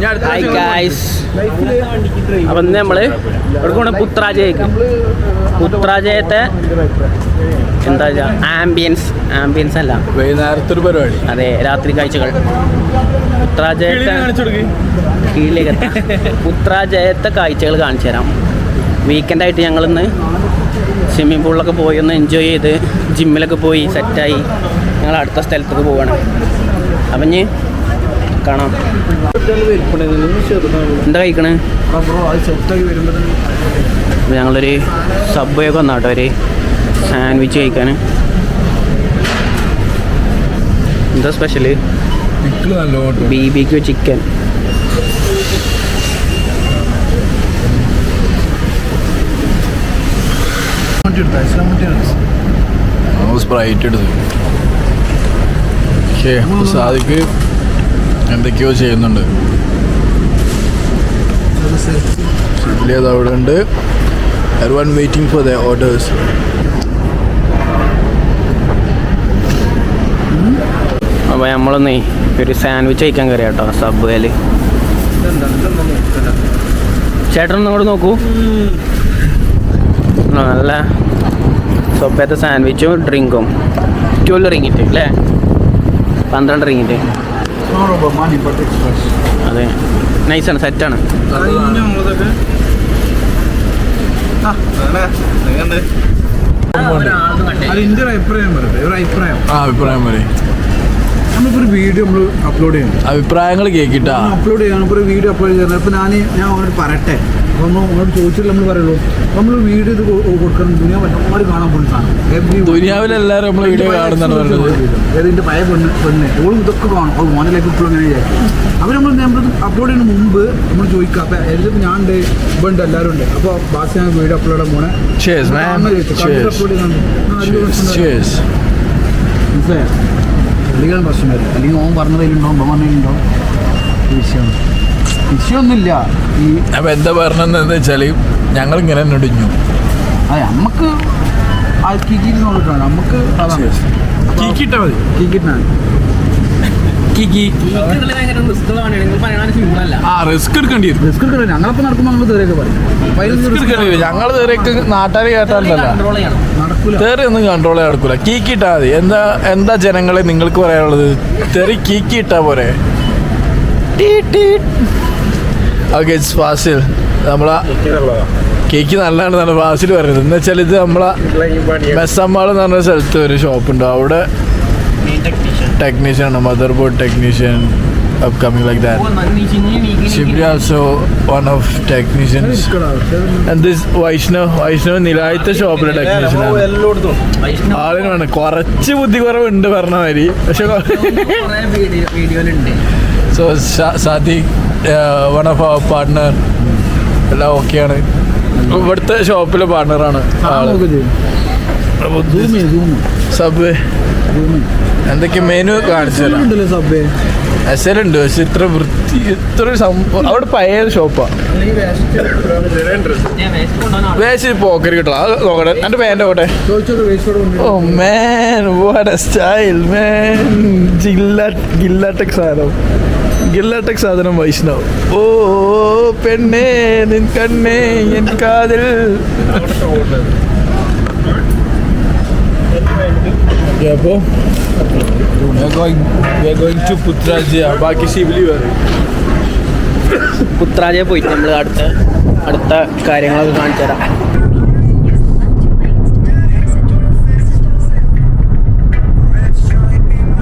Hi guys. അപ്പം നമ്മള് ഇവിടെ പോണ പുത്രാജയത്തെ എന്താ ആംബിയൻസ് അല്ല, വൈകുന്നേരത്തെ ഒരു പരിപാടി. അതെ, രാത്രി കാഴ്ചകൾ. പുത്രാജയത്തെ കാഴ്ചകൾ കാണിച്ചു തരാം. വീക്കെൻഡായിട്ട് ഞങ്ങളിന്ന് സ്വിമ്മിംഗ് പൂളിലൊക്കെ പോയി ഒന്ന് എൻജോയ് ചെയ്ത് ജിമ്മിലൊക്കെ പോയി സെറ്റായി ഞങ്ങൾ അടുത്ത സ്ഥലത്തേക്ക് പോവാണ്. അപ്പം ഇനി കാണാം. എന്താ കഴിക്കണേ? ഞങ്ങളൊരു സബ്വേ ഒക്കെ വന്നാട്ടോ ഒരു സാൻഡ്വിച്ച് കഴിക്കാൻ. എന്താ സ്പെഷ്യല്? BBQ chicken. സ്പ്രൈറ്റ് എടുത്തു. സാദിക്ക് എന്തൊക്കെയോ ചെയ്യുന്നുണ്ട്. അവിടെ ഉണ്ട്. everyone waiting for their orders. അപ്പോൾ നമ്മളൊന്നേ ഒരു സാൻഡ്വിച്ച് കഴിക്കാൻ കയറി കേട്ടോ സബ്വേയിൽ. ചേട്ടനൊന്നും അങ്ങോട്ട് നോക്കൂ. നല്ല സൊപ്പേത്തെ സാൻഡ്വിച്ചും ഡ്രിങ്കും 12 റിംഗിറ്റ് അല്ലേ? 12 റിംഗിറ്റ്. അതെ, നൈസാണ്, സെറ്റാണ്. അഭിപ്രായം പറയും. നമ്മളിപ്പോൾ ഒരു വീഡിയോ നമ്മൾ അപ്ലോഡ് ചെയ്യണം. അഭിപ്രായങ്ങൾ കേൾക്കിട്ടാ അപ്ലോഡ് ചെയ്യണം. ഇപ്പോൾ ഒരു വീഡിയോ അപ്ലോഡ് ചെയ്യുന്നത്. അപ്പോൾ ഞാൻ അവനോട് പറയട്ടെ, അപ്പോൾ നമ്മളോട് ചോദിച്ചിട്ട് നമ്മൾ പറയുള്ളൂ. നമ്മൾ വീഡിയോ ഇത് കൊടുക്കണം. ദുനിയാവ് കാണാൻ പോകുന്ന സാധനം. ദുനിയാവിലെല്ലാവരും നമ്മൾ വീഡിയോ കാണുന്നതാണ് പറയുന്നത്. ഇതിൻ്റെ പഴയ പെണ്ണ് ഓളും ഇതൊക്കെ കാണും. അപ്പോൾ മോനിലേക്ക് ഇപ്പോൾ അങ്ങനെ വിചാരിക്കും. അവർ നമ്മൾ അപ്ലോഡ് ചെയ്യുന്ന മുമ്പ് നമ്മൾ ചോദിക്കുക. അപ്പോൾ ഇതിപ്പോൾ ഞാൻ ഉണ്ട്, ഇപ്പോൾ ഉണ്ട്, എല്ലാവരും ഉണ്ട്. അപ്പോൾ ബാക്കി ഞാൻ വീഡിയോ അപ്ലോഡ് ചെയ്യാൻ പോണേ. അപ്ലോഡ് ചെയ്യുന്നുണ്ട്. അല്ലെങ്കിൽ പ്രശ്നം വരും. അല്ലെങ്കിൽ ഓൻ പറഞ്ഞതിലുണ്ടോ ഓൻ പറഞ്ഞതിലുണ്ടോ വിഷയമൊന്നുമില്ല. ഈ അപ്പം എന്താ പറഞ്ഞതെന്ന് വെച്ചാൽ ഞങ്ങളിങ്ങനെ തന്നെ ഇടിഞ്ഞു. അതെ, നമുക്ക് കീക്കിട്ട് നോക്കിയിട്ടാണ്. നമുക്ക് കീക്കിട്ടാ മതി. കീക്കിട്ടാണ് റിസ്ക് എടുക്കേണ്ടി വരും. റിസ്ക് എടുക്കണം. ഞങ്ങളപ്പോൾ നടക്കുമ്പോൾ നമ്മൾ തേരെയൊക്കെ പറയും. ഞങ്ങൾ തേരേക്ക് നാട്ടുകാർ കേട്ടാലല്ല നടക്കൂല. തേറി ഒന്നും കൺട്രോൾ ചെയ്യാൻ നടക്കൂല. കീക്കിട്ടാ മതി. എന്താ ജനങ്ങളെ നിങ്ങൾക്ക് പറയാനുള്ളത്? തെറി കീക്കിട്ടാ പോരെ. Okay, it's Fazil. നമ്മളെ കേക്ക് നല്ലതാണെന്നാണ് ഫാസിൽ പറയുന്നത്. എന്ന് വെച്ചാൽ ഇത് നമ്മളെ മെസ്സമ്മാൾ എന്ന് പറഞ്ഞ സ്ഥലത്ത് ഒരു ഷോപ്പുണ്ട്. അവിടെ technician, mother board technician upcoming like that. Shibli also one of technicians. And this Vaishnav നിലായത്തെ ഷോപ്പിലെ ടെക്നീഷ്യൻ ആണ്. ആളിനാണ് കുറച്ച് ബുദ്ധി കുറവുണ്ട് പറഞ്ഞ മാതിരി. പക്ഷെ so Sadiq one of our partner എല്ലാം ഓക്കെയാണ്. ഇവിടുത്തെ ഷോപ്പിലെ പാർട്ട്ണറാണ് ആള്. സബ്വേ എന്തൊക്കെ മെനു കാണിച്ചു തരാം. എസലുണ്ട്, പക്ഷെ ഇത്ര വൃത്തി ഇത്ര അവിടെ പഴയ ഷോപ്പാണ്. വേസ്റ്റ് പോക്കറ്റ് കിട്ടണം. അത് നോക്കട്ടെ. എൻ്റെ പേൻ്റെ നോക്കട്ടെ. ഓ മാൻ, വാട്ട് എ സ്റ്റൈൽ മാൻ. ഗില്ലാടെക് സാധനം വൈഷ്ണവ്. ഓ പെണ്ണേ നിൻ കണ്ണേ എൻ കാതിൽ. അപ്പോൾ ബാക്കി ശിവലി പറയും. പുത്രാജയ പോയിട്ട് നമ്മൾ അടുത്ത കാര്യങ്ങളൊക്കെ കാണിച്ചു തരാം.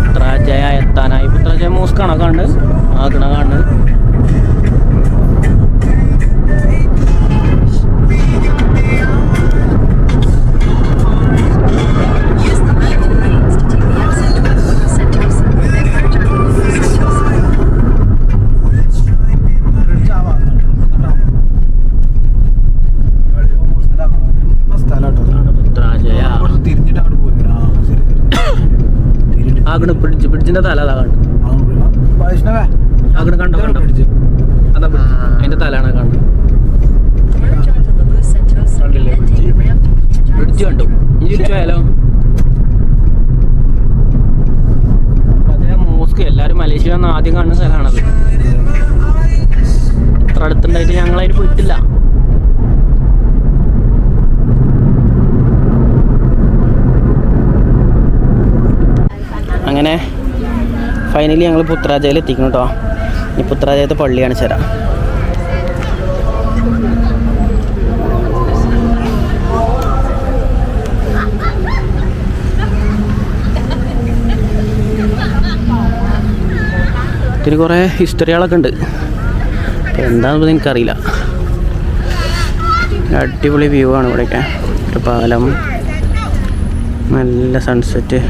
പുത്രാജയ എത്താനായി. പുത്രാജയ മോസ്കാണോ കാണുന്നത്? കാണുന്നത്. ബ്രിഡ്ജിന്റെ തല അതാ കണ്ടു. അങ്ങനെ കണ്ടോ ബ്രിഡ്ജ്? അതാ അതിന്റെ തലയാണ് കണ്ടു. ബ്രിഡ്ജ് കണ്ടു. ഇനി തിരിച്ചു പോയാലോ? അതേ മോസ്ക് എല്ലാവരും മലേഷ്യ ആദ്യം കാണുന്ന സ്ഥലമാണത്. ഞങ്ങളതിന് പോയിട്ടില്ല. അങ്ങനെ ഫൈനലി ഞങ്ങൾ പുത്രാജയിൽ എത്തിക്കണം കേട്ടോ. ഈ പുത്രാജയത്തെ പള്ളി കാണിച്ചു തരാം. ഇതിന് കുറേ ഹിസ്റ്ററികളൊക്കെ ഉണ്ട്. അപ്പോൾ എന്താണെന്ന് എനിക്കറിയില്ല. അടിപൊളി വ്യൂ ആണ് ഇവിടെയൊക്കെ. ഒരു പാലം, നല്ല സൺസെറ്റ്.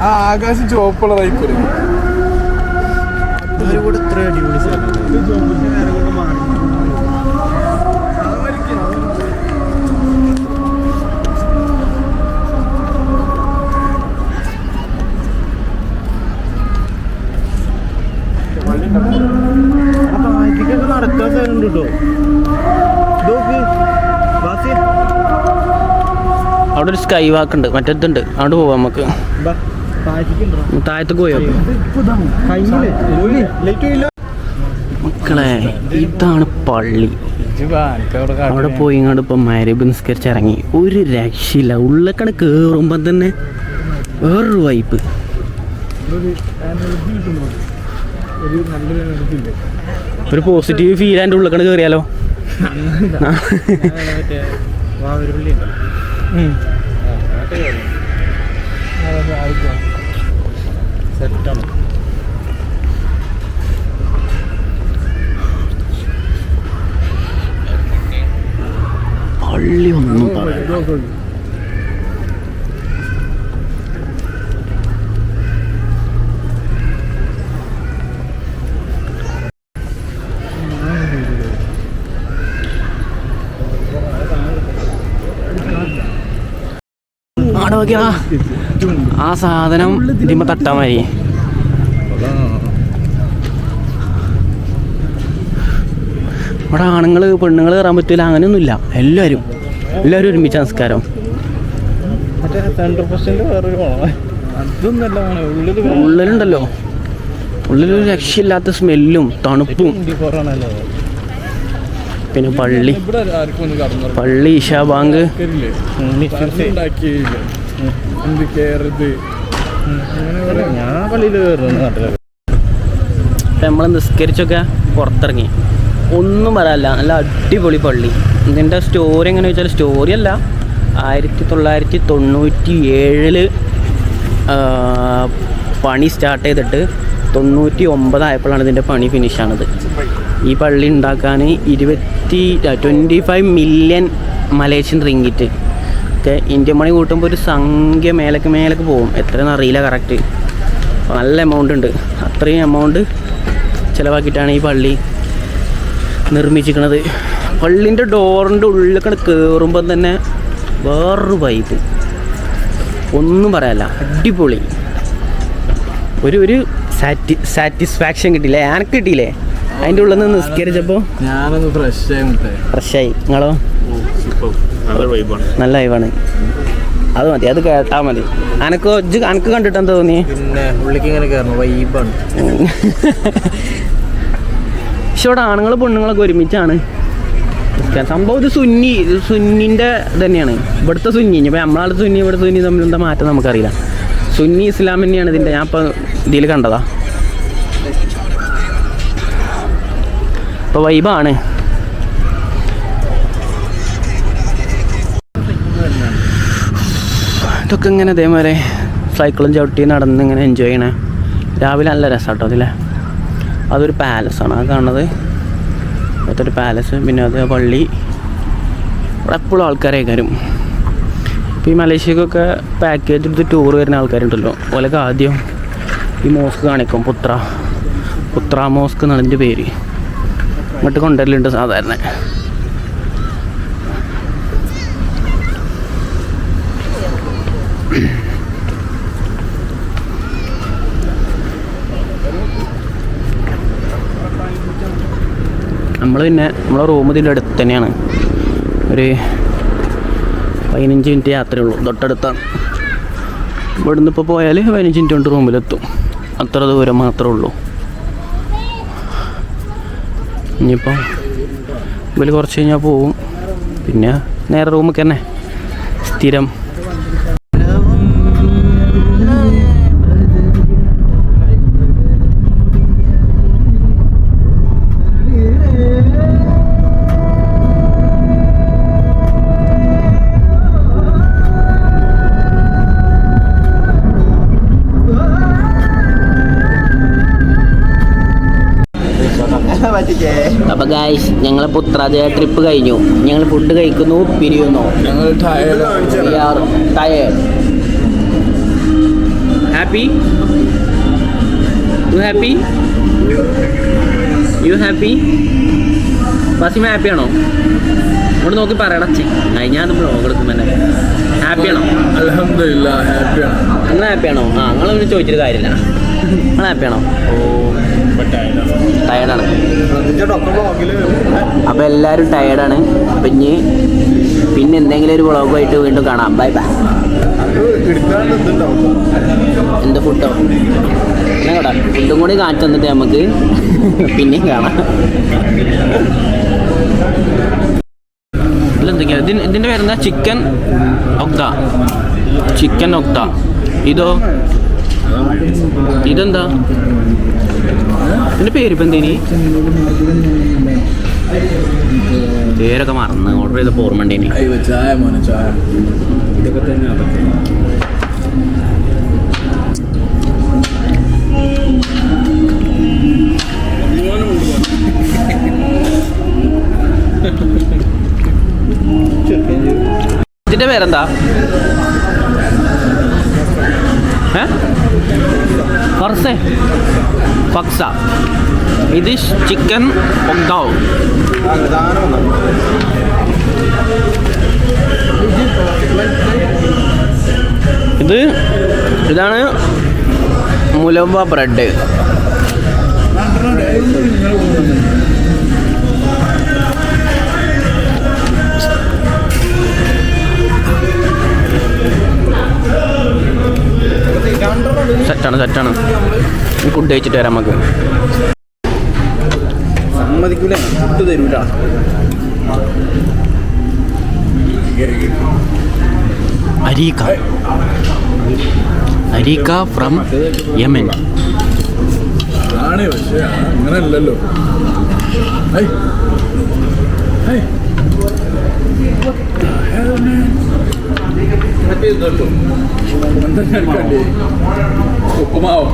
ആ ആകാശം ചുവപ്പുള്ളതായിക്കോട്ടെ. ഇത്ര അടിപൊളി നടക്കാൻ സ്ഥലമുണ്ട് കേട്ടോ. അവിടെ ഒരു സ്കൈ വാക്ക് ഉണ്ട്, മറ്റേതുണ്ട്. അവിടെ പോവാം നമുക്ക്. താഴത്തേക്ക് പോയോ മക്കളെ? ഇതാണ് പള്ളി. അവിടെ പോയി ഇങ്ങോട്ട് ഇപ്പം മഗ്‌രിബ് നിസ്കരിച്ച് ഇറങ്ങി. ഒരു രക്ഷയില്ല. ഉള്ളിലേക്കാണ് കയറുമ്പം തന്നെ വേറൊരു വൈപ്പ്. ഒരു പോസിറ്റീവ് ഫീൽ അതിൻ്റെ ഉള്ളിലേക്കാണ് കയറിയാലോ. സെറ്റാണ്. പള്ളി ഒന്നും പറയാം. അവിടെ നോക്കിയാ ആ സാധനം ഇതിമ്മ തട്ടാൻ മതി. ഇവിടെ ആണുങ്ങൾ പെണ്ണുങ്ങൾ കയറാൻ പറ്റില്ല, അങ്ങനെയൊന്നുമില്ല. എല്ലാവരും ഒരുമിച്ച് നമസ്കാരം. ഉള്ളിലുണ്ടല്ലോ, ഉള്ളിലൊരു രക്ഷയില്ലാത്ത സ്മെല്ലും തണുപ്പും. പിന്നെ പള്ളി ഇശാ ബാങ്ക്. നമ്മൾ നിസ്കരിച്ചൊക്കെ പുറത്തിറങ്ങി. ഒന്നും പറയാനില്ല, നല്ല അടിപൊളി പള്ളി. ഇതിൻ്റെ സ്റ്റോറി എങ്ങനെ വെച്ചാൽ, സ്റ്റോറി അല്ല, 1997 പണി സ്റ്റാർട്ട് ചെയ്തിട്ട് 99 ആയപ്പോഴാണ് ഇതിൻ്റെ പണി ഫിനിഷാണത്. ഈ പള്ളി ഉണ്ടാക്കാൻ 25 മില്യൺ മലേഷ്യൻ റിംഗിറ്റ് ഒക്കെ ഇന്ത്യൻ മണി കൂട്ടുമ്പോൾ ഒരു സംഖ്യ മേലേക്ക് പോകും. എത്രയെന്ന് അറിയില്ല കറക്റ്റ്. നല്ല എമൗണ്ട് ഉണ്ട്. അത്രയും എമൗണ്ട് ചിലവാക്കിയിട്ടാണ് ഈ പള്ളി നിർമ്മിച്ചിരിക്കുന്നത്. പള്ളിൻ്റെ ഡോറിൻ്റെ ഉള്ളിൽ കയറുമ്പോൾ തന്നെ വേറൊരു വൈബ്, ഒന്നും പറയാനില്ല. അടിപൊളി. ഒരു സാറ്റിസ്ഫാക്ഷൻ കിട്ടിയില്ലേ? എനിക്ക് കിട്ടിയില്ലേ? അതിൻ്റെ ഉള്ളിൽ നിന്ന് നിസ്കരിച്ചപ്പോൾ ഞാനൊന്ന് ഫ്രഷായി. നിങ്ങളോ? നല്ല വൈബാണ്. അത് മതി, അത് കേട്ടാൽ മതി. അനക്ക് കണ്ടിട്ട് എന്താ തോന്നി? പിന്നെ ഉള്ളിലേക്ക് ഇങ്ങനെ കയറണം, വൈബാണ്. പക്ഷെ ഇവിടെ ആണുങ്ങൾ പെണ്ണുങ്ങളൊക്കെ ഒരുമിച്ചാണ് സംഭവം. ഇത് സുന്നിൻ്റെ തന്നെയാണ്. ഇവിടുത്തെ സുന്നി, ഇപ്പോൾ നമ്മളാൾ സുന്നി, ഇവിടെ സുന്നി തമ്മിൽ എന്താ മാറ്റം നമുക്കറിയില്ല. സുന്നി ഇസ്ലാം തന്നെയാണ് ഇതിൻ്റെ. ഞാൻ ഇപ്പോൾ ഇതിൽ കണ്ടതാ. ഇപ്പോൾ വൈബാണ്. ഇതൊക്കെ ഇങ്ങനെ ഇതേമാതിരി സൈക്കിളും ചവിട്ടി നടന്ന് ഇങ്ങനെ എൻജോയ് ചെയ്യണേ. രാവിലെ നല്ല രസം കേട്ടോ അതിലെ. അതൊരു പാലസാണ് ആ കാണുന്നത്. അതൊരു പാലസ്. പിന്നെ അത് പള്ളി. ഇവിടെ എപ്പോഴും ആൾക്കാരൊക്കെ വരും. ഇപ്പോൾ ഈ മലേഷ്യക്കൊക്കെ പാക്കേജ് എടുത്ത് ടൂർ വരുന്ന ആൾക്കാരുണ്ടല്ലോ, ഓലൊക്കെ ആദ്യം ഈ മോസ്ക് കാണിക്കും. പുത്ര മോസ്ക് എന്നാണ് ഇതിൻ്റെ പേര്. ഇങ്ങോട്ട് കൊണ്ടുവരലുണ്ട് സാധാരണ. പിന്നെ നമ്മളെ റൂം ഇതിൻ്റെ അടുത്ത് തന്നെയാണ്. ഒരു 15 മിനിറ്റ് യാത്രയുള്ളൂ, തൊട്ടടുത്താണ്. ഇവിടുന്ന് ഇപ്പോൾ പോയാൽ 15 മിനിറ്റ് കൊണ്ട് റൂമിലെത്തും. അത്ര ദൂരം മാത്രമേ ഉള്ളൂ. ഇനിയിപ്പോൾ ഇവർ കുറച്ച് കഴിഞ്ഞാൽ പോവും. പിന്നെ നേരെ റൂമിൽ തന്നെ സ്ഥിരം. അപ്പോൾ ഗായ്സ് ഞങ്ങളെ പുത്രാജയ ട്രിപ്പ് കഴിഞ്ഞു. ഞങ്ങൾ ഫുഡ് കഴിക്കുന്നു, പിരിയുന്നു. ഞങ്ങൾ tired. Happy? You happy? Basima ഹാപ്പിയാണോ? ഇവിടെ നോക്കി പറയണം. ഞാൻ ബ്ലോഗ് എടുക്കുമ്പോൾ തന്നെ ഹാപ്പിയാണോ? അൽഹംദുലില്ലാഹ് ഹാപ്പിയാണ്. നിങ്ങൾ ഹാപ്പിയാണോ? നിങ്ങളൊന്നും ചോദിച്ചിട്ട് കാര്യമില്ല. നിങ്ങൾ ഹാപ്പിയാണോ? ടയേർഡാണ്. അപ്പോൾ എല്ലാവരും ടയേർഡാണ്. അപ്പം ഇനി പിന്നെ എന്തെങ്കിലും ഒരു വ്ളോഗുമായിട്ട് വീണ്ടും കാണാം. Bye bye. എന്ത് ഫുഡോ? എന്നാ കേട്ടോ, ഫുഡും കൂടി കാണിച്ചു തന്നിട്ട് നമുക്ക് പിന്നെയും കാണാം. ഇതിലെന്തൊക്കെയാ? ഇതിൻ്റെ പേരെന്താ? ചിക്കൻ ഒക്ത. ഇതെന്താ? ഇതിൻ്റെ പേരിപ്പോൾ എന്തേനി? പേരൊക്കെ മറന്ന് ഓർഡർ ചെയ്തപ്പോൾ ഓർമ്മ ഉണ്ടേനി. ചായ മോനെ ചായ. ഇതൊക്കെ തന്നെ അതൊക്കെ. ഇതിൻ്റെ പേരെന്താ? ഫക്സ. ഇത് ചിക്കൻ ഒക്താവ്. ഇതാണ് മുലവ ബ്രെഡ്. സെറ്റാണ്. ഫുഡ് കഴിച്ചിട്ട് വരാം നമുക്ക്. സമ്മതിക്കൂല, ഫുഡ് തരൂല. അരീക്ക ഫ്രം യമൻ. ആണ്, പക്ഷേ അങ്ങനെ അല്ലല്ലോ. ഉപ്പുമാവോ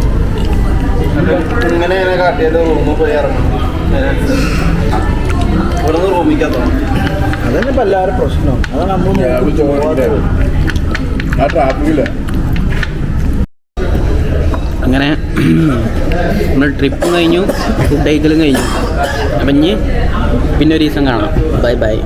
ഇങ്ങനെ കാട്ടിയത് റൂമിൽ പോയി ഇറങ്ങണം. ഇവിടുന്ന് റൂമിക്കാത്തോ? അതന്നെ ഇപ്പം എല്ലാവരും പ്രശ്നം. അതാണ് നമ്മൾ ആ ട്രാഫിക്കില്ല. അങ്ങനെ നമ്മൾ ട്രിപ്പും കഴിഞ്ഞു, ഫുഡ് കഴിക്കലും കഴിഞ്ഞു. അപ്പം ഇനി പിന്നെ ഒരു ദിവസം കാണാം. ബൈ.